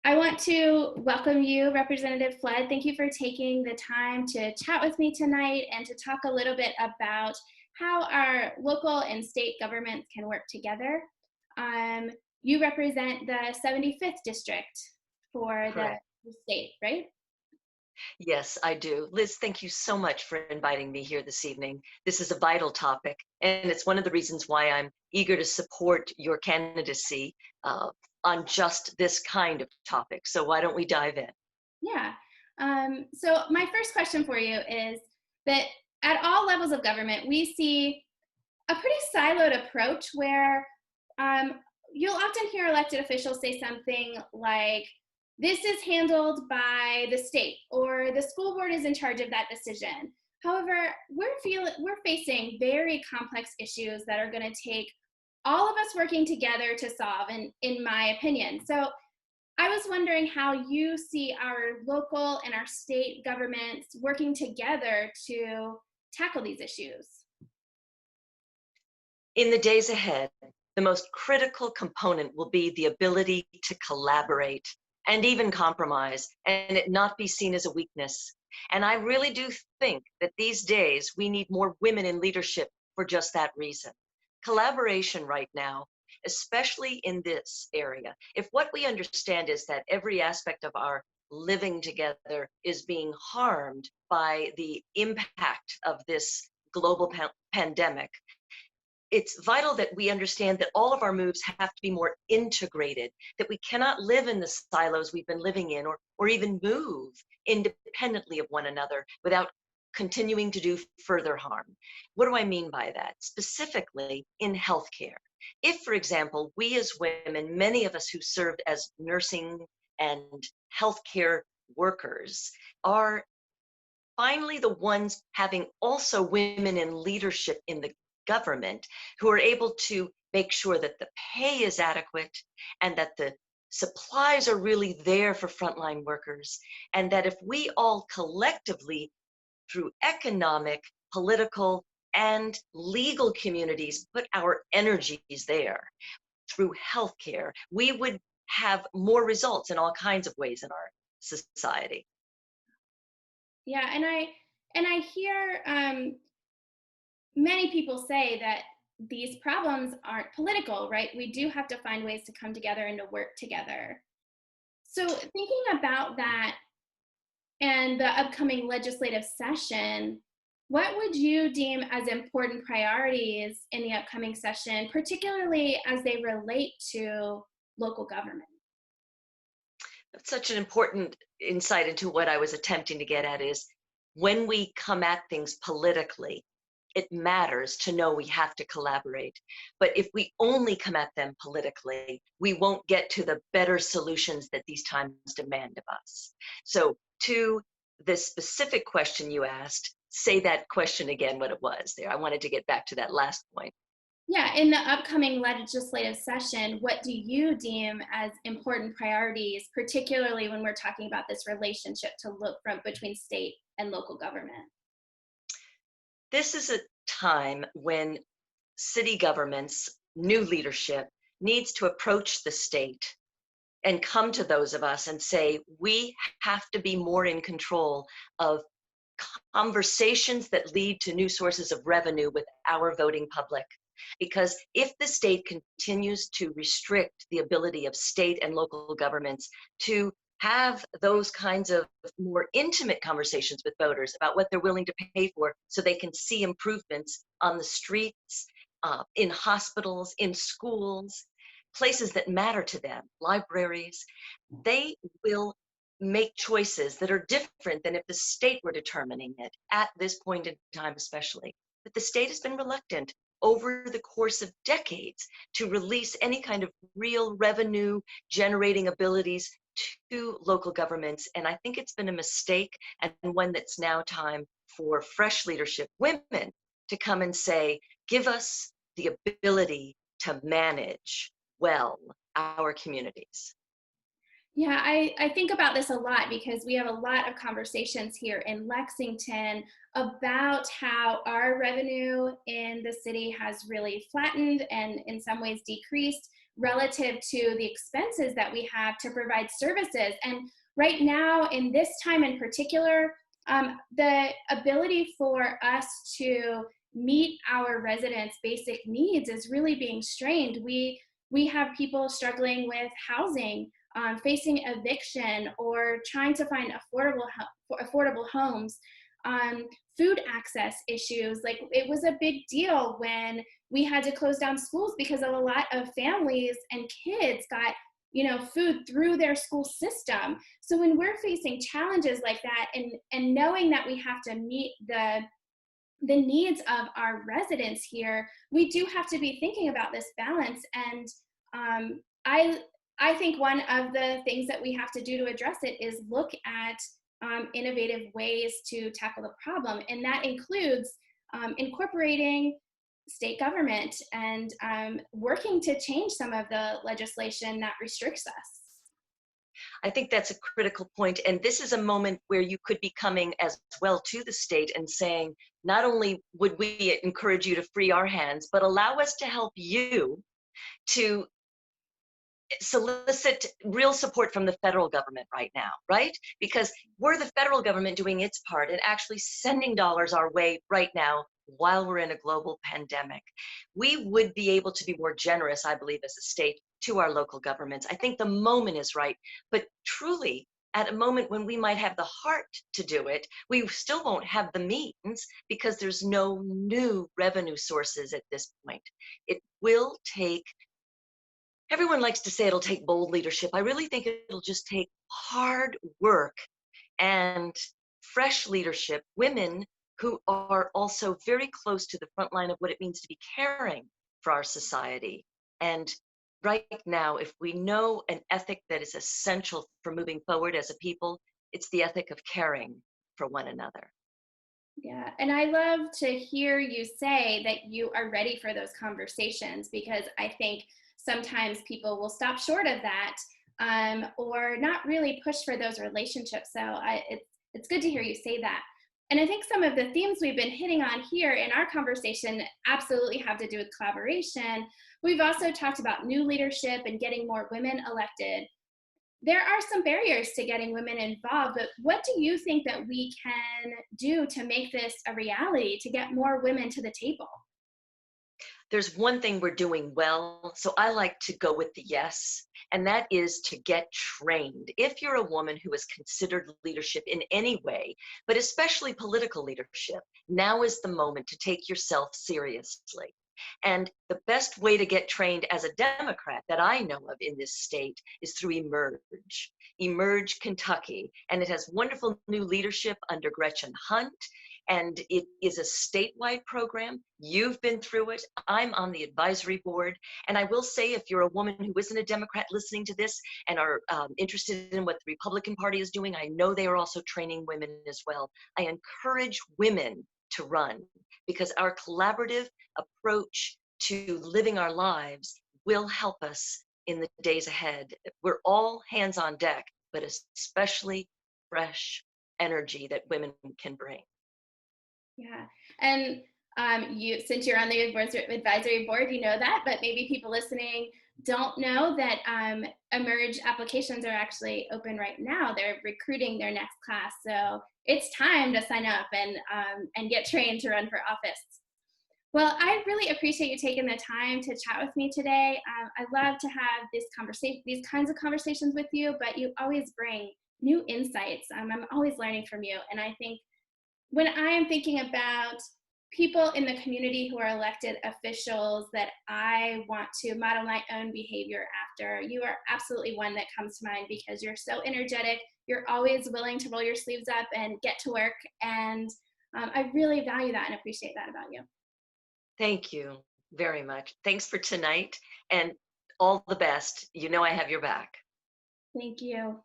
I want to welcome you, Representative Flood. Thank you for taking the time to chat with me tonight and to talk a little bit about how our local and state governments can work together. Um, you represent the 75th district for Correct. the state, right? Yes, I do. Liz, thank you so much for inviting me here this evening. This is a vital topic, and it's one of the reasons why I'm eager to support your candidacy uh, on just this kind of topic. So why don't we dive in? Yeah. So my first question for you is that at all levels of government, we see a pretty siloed approach where um, you'll often hear elected officials say something like, this is handled by the state, or the school board is in charge of that decision. However, we're facing very complex issues that are going to take all of us working together to solve, in my opinion. So I was wondering how you see our local and our state governments working together to tackle these issues. In the days ahead, the most critical component will be the ability to collaborate and even compromise and it not be seen as a weakness. And I really do think that these days we need more women in leadership for just that reason. Collaboration right now, especially in this area, if what we understand is that every aspect of our living together is being harmed by the impact of this global pandemic, it's vital that we understand that all of our moves have to be more integrated, that we cannot live in the silos we've been living in or even move independently of one another without continuing to do further harm. What do I mean by that? Specifically in healthcare. If, for example, we as women, many of us who served as nursing and healthcare workers, are finally the ones having also women in leadership in the government who are able to make sure that the pay is adequate and that the supplies are really there for frontline workers, and that if we all collectively, through economic, political, and legal communities, put our energies there through healthcare, we would have more results in all kinds of ways in our society. Yeah, and I hear many people say that these problems aren't political, right? We do have to find ways to come together and to work together. So thinking about that and the upcoming legislative session, what would you deem as important priorities in the upcoming session, particularly as they relate to local government? That's such an important insight into what I was attempting to get at is when we come at things politically, it matters to know we have to collaborate. But if we only come at them politically, we won't get to the better solutions that these times demand of us. So, to the specific question you asked, say that question again, what it was there. I wanted to get back to that last point. Yeah, in the upcoming legislative session, what do you deem as important priorities, particularly when we're talking about this relationship to look from between state and local government? This is a time when city governments, new leadership, needs to approach the state and come to those of us and say, we have to be more in control of conversations that lead to new sources of revenue with our voting public. Because if the state continues to restrict the ability of state and local governments to have those kinds of more intimate conversations with voters about what they're willing to pay for so they can see improvements on the streets, in hospitals, in schools, places that matter to them, libraries, they will make choices that are different than if the state were determining it at this point in time, especially. But the state has been reluctant over the course of decades to release any kind of real revenue generating abilities to local governments. And I think it's been a mistake and one that's now time for fresh leadership, women, to come and say, give us the ability to manage well our communities. Yeah, I think about this a lot because we have a lot of conversations here in Lexington about how our revenue in the city has really flattened and in some ways decreased relative to the expenses that we have to provide services. And right now, in this time in particular, the ability for us to meet our residents' basic needs is really being strained. We have people struggling with housing, facing eviction, or trying to find affordable homes. Food access issues. Like, it was a big deal when we had to close down schools because of a lot of families and kids got food through their school system. So when we're facing challenges like that, and knowing that we have to meet the needs of our residents here, we do have to be thinking about this balance. And I think one of the things that we have to do to address it is look at innovative ways to tackle the problem, and that includes incorporating state government and working to change some of the legislation that restricts us. I think that's a critical point. And this is a moment where you could be coming as well to the state and saying, not only would we encourage you to free our hands, but allow us to help you to solicit real support from the federal government right now, right? Because we're the federal government doing its part and actually sending dollars our way right now while we're in a global pandemic. We would be able to be more generous, I believe, as a state to our local governments. I think the moment is right, but truly, at a moment when we might have the heart to do it, we still won't have the means because there's no new revenue sources at this point. It will take, everyone likes to say it'll take bold leadership. I really think it'll just take hard work and fresh leadership, women who are also very close to the front line of what it means to be caring for our society. And right now, if we know an ethic that is essential for moving forward as a people, it's the ethic of caring for one another. Yeah, and I love to hear you say that you are ready for those conversations, because I think sometimes people will stop short of that, or not really push for those relationships. So it's good to hear you say that. And I think some of the themes we've been hitting on here in our conversation absolutely have to do with collaboration. We've also talked about new leadership and getting more women elected. There are some barriers to getting women involved, but what do you think that we can do to make this a reality, to get more women to the table? There's one thing we're doing well, so I like to go with the yes, and that is to get trained. If you're a woman who has considered leadership in any way, but especially political leadership, now is the moment to take yourself seriously. And the best way to get trained as a Democrat that I know of in this state is through Emerge, Emerge Kentucky. And it has wonderful new leadership under Gretchen Hunt. And it is a statewide program. You've been through it. I'm on the advisory board. And I will say, if you're a woman who isn't a Democrat listening to this and are interested in what the Republican Party is doing, I know they are also training women as well. I encourage women to run, because our collaborative approach to living our lives will help us in the days ahead. We're all hands on deck, but especially fresh energy that women can bring. Yeah, and since you're on the advisory board, you know that, but maybe people listening don't know that Emerge applications are actually open right now. They're recruiting their next class, so it's time to sign up and get trained to run for office. Well, I really appreciate you taking the time to chat with me today. I love to have these kinds of conversations with you, but you always bring new insights. I'm always learning from you, and I think when I am thinking about people in the community who are elected officials that I want to model my own behavior after, you are absolutely one that comes to mind, because you're so energetic. You're always willing to roll your sleeves up and get to work. And I really value that and appreciate that about you. Thank you very much. Thanks for tonight and all the best. You know I have your back. Thank you.